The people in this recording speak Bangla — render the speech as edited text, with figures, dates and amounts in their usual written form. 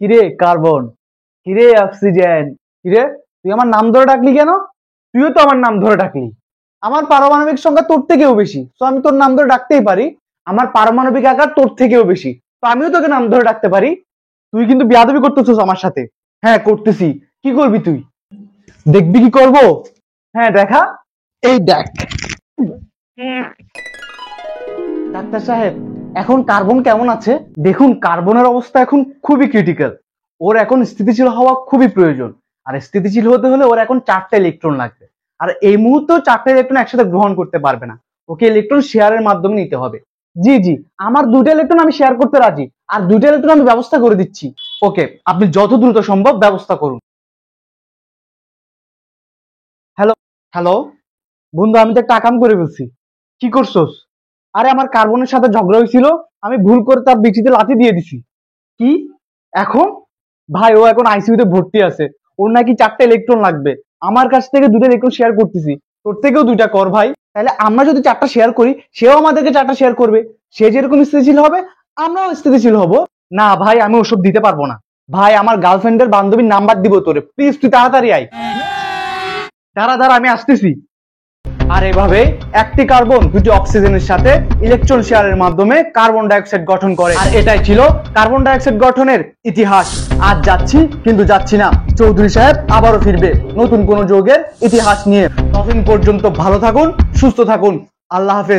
কিরে কার্বন, কিরে অক্সিজেন, কিরে তুই আমার নাম ধরে ডাকলি কেন? তুইও তো আমার নাম ধরে ডাকলি। আমার পারমাণবিক সংখ্যা তোর থেকেও বেশি, তো আমি তোর নাম ধরে ডাকতেই পারি। আমার পারমাণবিক আকার তোর থেকেও বেশি, তো আমিও তোকে নাম ধরে ডাকতে পারি। তুই কিন্তু বেয়াদবি করতেছিস আমার সাথে। হ্যাঁ করতেছি। কি করবি তুই? দেখবি কি করব? হ্যাঁ দেখা। এই দেখ। ডাক্তার সাহেব, এখন কার্বন কেমন আছে? দেখুন, কার্বনের অবস্থা এখন খুবই ক্রিটিক্যাল। ওর এখন স্থিতিশীল হওয়া খুবই প্রয়োজন। আর স্থিতিশীল হতে হলে ওর এখন 4টা ইলেকট্রন লাগবে। আর এই মুহূর্তেও 4টা ইলেকট্রন একসাথে গ্রহণ করতে পারবে না। ওকে ইলেকট্রন শেয়ারের মাধ্যমে নিতে হবে। জি জি, আমার 2টা ইলেকট্রন আমি শেয়ার করতে রাজি। আর 2টা ইলেকট্রন আমি ব্যবস্থা করে দিচ্ছি। ওকে, আপনি যত দ্রুত সম্ভব ব্যবস্থা করুন। হ্যালো। হ্যালো বন্ধু, আমি তো একটা কাম করে ফেলছি। কি করছস? আরে আমার কার্বনের সাথে ঝগড়া হয়েছিল, আমি ভুল করে তার বিচিতে লাথি দিয়ে দিছি। কি? এখন? ভাই ও এখন আইসিইউতে ভর্তি আছে। ওর নাকি 4টা ইলেকট্রন লাগবে। আমার কাছ থেকে 2টা ইলেকট্রন শেয়ার করতেছি। তোর থেকেও 2টা কর ভাই। তাহলে আমরা যদি 4টা শেয়ার করি, সেও আমাদেরকে 4টা শেয়ার করবে। সে যেরকম স্থিতিশীল হবে, আমরাও স্থিতিশীল হব। না ভাই, আমি ওসব দিতে পারবো না। ভাই, আমার গার্লফ্রেন্ডের বান্ধবীর নাম্বার দিব তোরে, প্লিজ তুই তাড়াতাড়ি আয়। দাঁড়া দাঁড়া, আমি আসতেছি। আর এভাবে একটি কার্বন দুটি অক্সিজেনের সাথে ইলেকট্রন শেয়ারের মাধ্যমে কার্বন ডাই অক্সাইড গঠন করে। আর এটাই ছিল কার্বন ডাই অক্সাইড গঠনের ইতিহাস। আজ যাচ্ছি, কিন্তু যাচ্ছি না। চৌধুরী সাহেব আবারও ফিরবে নতুন কোন যৌগের ইতিহাস নিয়ে। ততদিন পর্যন্ত ভালো থাকুন, সুস্থ থাকুন। আল্লাহ হাফেজ।